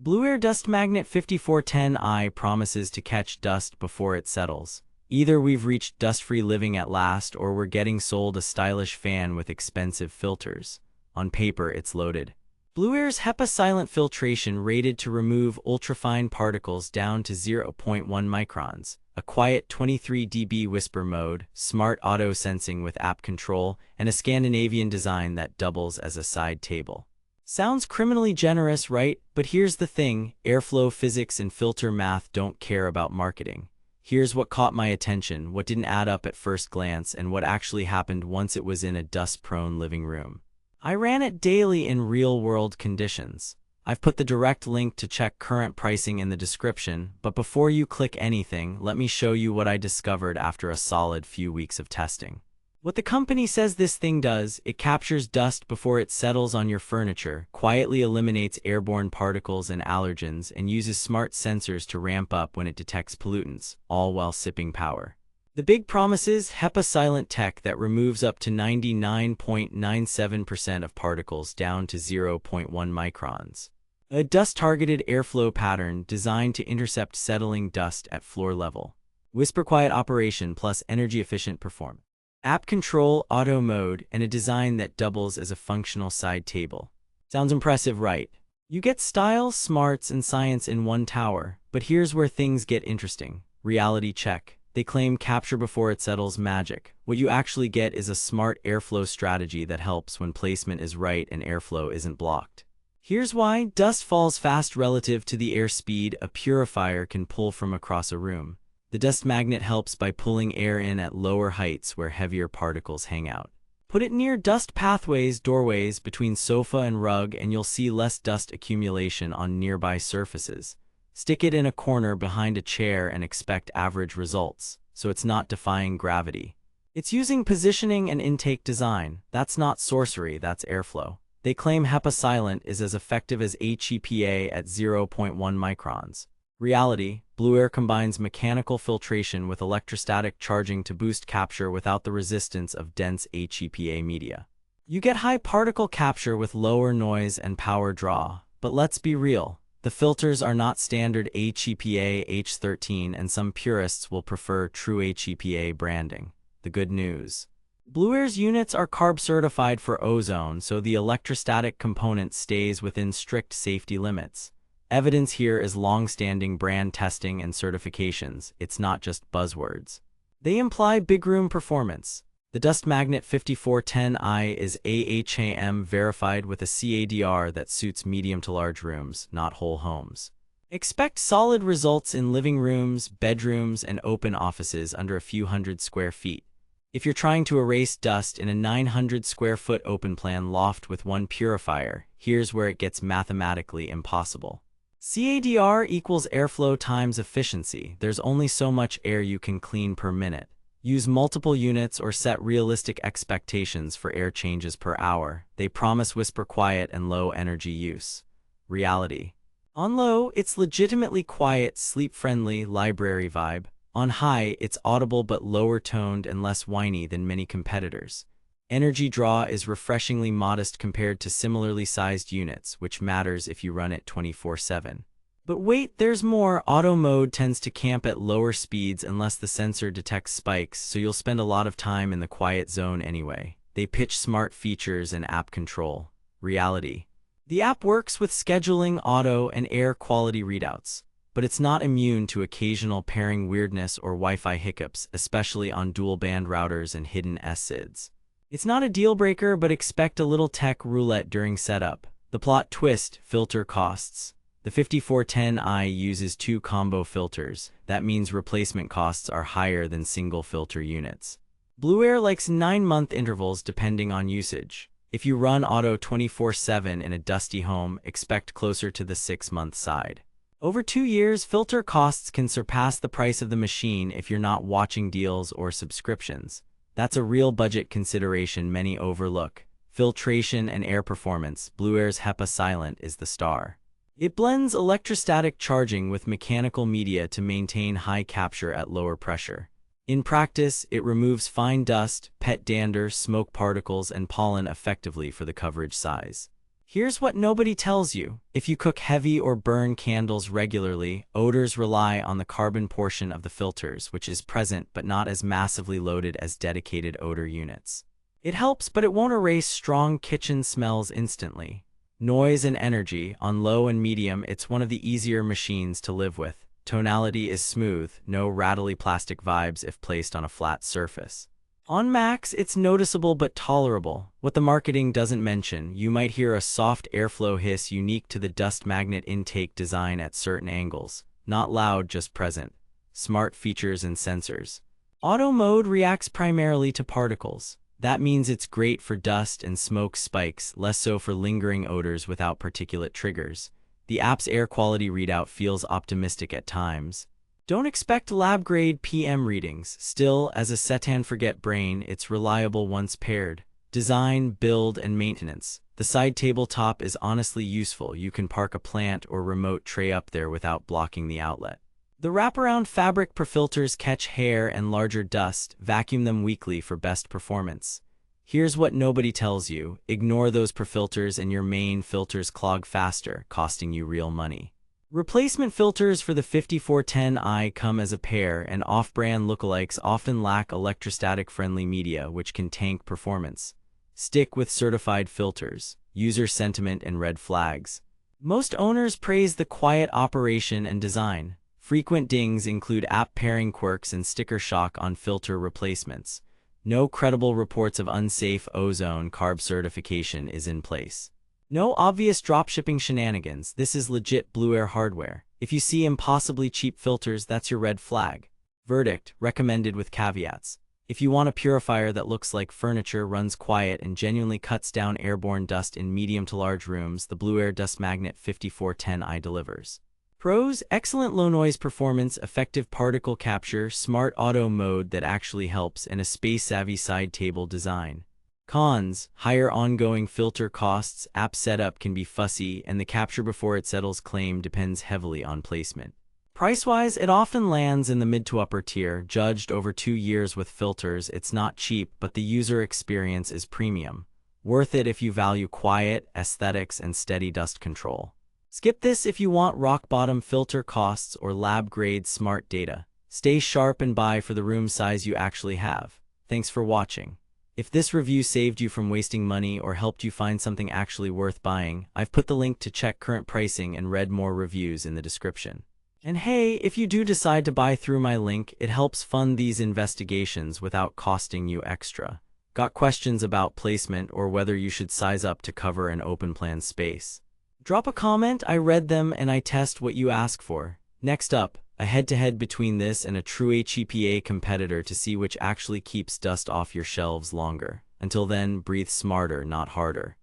Blueair DustMagnet 5410i promises to catch dust before it settles. Either we've reached dust-free living at last, or we're getting sold a stylish fan with expensive filters. On paper, it's loaded. Blueair's HEPA-silent filtration rated to remove ultrafine particles down to 0.1 microns, a quiet 23 dB whisper mode, smart auto-sensing with app control, and a Scandinavian design that doubles as a side table. Sounds criminally generous, right? But here's the thing, airflow physics and filter math don't care about marketing. Here's what caught my attention, what didn't add up at first glance, and what actually happened once it was in a dust-prone living room. I ran it daily in real-world conditions. I've put the direct link to check current pricing in the description, but before you click anything, let me show you what I discovered after a solid few weeks of testing. What the company says this thing does, it captures dust before it settles on your furniture, quietly eliminates airborne particles and allergens, and uses smart sensors to ramp up when it detects pollutants, all while sipping power. The big promise is HEPA-silent tech that removes up to 99.97% of particles down to 0.1 microns. A dust-targeted airflow pattern designed to intercept settling dust at floor level. Whisper-quiet operation plus energy-efficient performance. App control, auto mode, and a design that doubles as a functional side table. Sounds impressive, right? You get style, smarts, and science in one tower, but here's where things get interesting. Reality check. They claim capture before it settles magic. What you actually get is a smart airflow strategy that helps when placement is right and airflow isn't blocked. Here's why. Dust falls fast relative to the air speed a purifier can pull from across a room. The dust magnet helps by pulling air in at lower heights where heavier particles hang out. Put it near dust pathways, doorways, between sofa and rug, and you'll see less dust accumulation on nearby surfaces. Stick it in a corner behind a chair and expect average results, so it's not defying gravity. It's using positioning and intake design. That's not sorcery, that's airflow. They claim HEPA-silent is as effective as HEPA at 0.1 microns. Reality, Blueair combines mechanical filtration with electrostatic charging to boost capture without the resistance of dense HEPA media. You get high particle capture with lower noise and power draw, but let's be real. The filters are not standard HEPA H13, and some purists will prefer true HEPA branding. The good news. Blueair's units are CARB certified for ozone, so the electrostatic component stays within strict safety limits. Evidence here is long-standing brand testing and certifications. It's not just buzzwords. They imply big room performance. The DustMagnet 5410i is AHAM verified with a CADR that suits medium to large rooms, not whole homes. Expect solid results in living rooms, bedrooms, and open offices under a few hundred square feet. If you're trying to erase dust in a 900 square foot open plan loft with one purifier, here's where it gets mathematically impossible. CADR equals airflow times efficiency. There's only so much air you can clean per minute. Use multiple units or set realistic expectations for air changes per hour. They promise whisper quiet and low energy use. Reality. On low, it's legitimately quiet, sleep-friendly, library vibe. On high, it's audible but lower toned and less whiny than many competitors. Energy draw is refreshingly modest compared to similarly sized units, which matters if you run it 24/7. But wait, there's more. Auto mode tends to camp at lower speeds unless the sensor detects spikes, so you'll spend a lot of time in the quiet zone anyway. They pitch smart features and app control. Reality. The app works with scheduling, auto, and air quality readouts, but it's not immune to occasional pairing weirdness or Wi-Fi hiccups, especially on dual-band routers and hidden SIDs. It's not a deal-breaker, but expect a little tech roulette during setup. The plot twist, filter costs. The 5410i uses 2 combo filters. That means replacement costs are higher than single filter units. Blueair likes 9-month intervals depending on usage. If you run auto 24/7 in a dusty home, expect closer to the 6-month side. Over 2 years, filter costs can surpass the price of the machine if you're not watching deals or subscriptions. That's a real budget consideration many overlook. Filtration and air performance. Blueair's HEPA-silent is the star. It blends electrostatic charging with mechanical media to maintain high capture at lower pressure. In practice, it removes fine dust, pet dander, smoke particles, and pollen effectively for the coverage size. Here's what nobody tells you. If you cook heavy or burn candles regularly, odors rely on the carbon portion of the filters, which is present but not as massively loaded as dedicated odor units. It helps, but it won't erase strong kitchen smells instantly. Noise and energy. On low and medium, it's one of the easier machines to live with. Tonality is smooth, no rattly plastic vibes if placed on a flat surface. On max, it's noticeable but tolerable. What the marketing doesn't mention, you might hear a soft airflow hiss unique to the DustMagnet intake design at certain angles. Not loud, just present. Smart features and sensors. Auto mode reacts primarily to particles. That means it's great for dust and smoke spikes, less so for lingering odors without particulate triggers. The app's air quality readout feels optimistic at times. Don't expect lab-grade PM readings. Still, as a set-and-forget brain, it's reliable once paired. Design, build, and maintenance. The side tabletop is honestly useful. You can park a plant or remote tray up there without blocking the outlet. The wraparound fabric filters catch hair and larger dust. Vacuum them weekly for best performance. Here's what nobody tells you. Ignore those filters and your main filters clog faster, costing you real money. Replacement filters for the 5410i come as a pair, and off-brand lookalikes often lack electrostatic-friendly media, which can tank performance. Stick with certified filters. User sentiment and red flags. Most owners praise the quiet operation and design. Frequent dings include app pairing quirks and sticker shock on filter replacements. No credible reports of unsafe ozone carb certification is in place. No obvious dropshipping shenanigans. This is legit Blueair hardware. If you see impossibly cheap filters, that's your red flag. Verdict: recommended with caveats. If you want a purifier that looks like furniture, runs quiet, and genuinely cuts down airborne dust in medium to large rooms, the Blueair DustMagnet 5410i delivers. Pros: excellent low noise performance, effective particle capture, smart auto mode that actually helps, and a space-savvy side table design. Cons: higher ongoing filter costs, app setup can be fussy, and the capture before it settles claim depends heavily on placement. Price-wise, it often lands in the mid to upper tier. Judged over 2 years with filters, it's not cheap, but the user experience is premium. Worth it if you value quiet, aesthetics, and steady dust control. Skip this if you want rock-bottom filter costs or lab-grade smart data. Stay sharp and buy for the room size you actually have. Thanks for watching. If this review saved you from wasting money or helped you find something actually worth buying, I've put the link to check current pricing and read more reviews in the description. And hey, if you do decide to buy through my link, it helps fund these investigations without costing you extra. Got questions about placement or whether you should size up to cover an open plan space? Drop a comment, I read them and I test what you ask for. Next up, a head-to-head between this and a true HEPA competitor to see which actually keeps dust off your shelves longer. Until then, breathe smarter, not harder.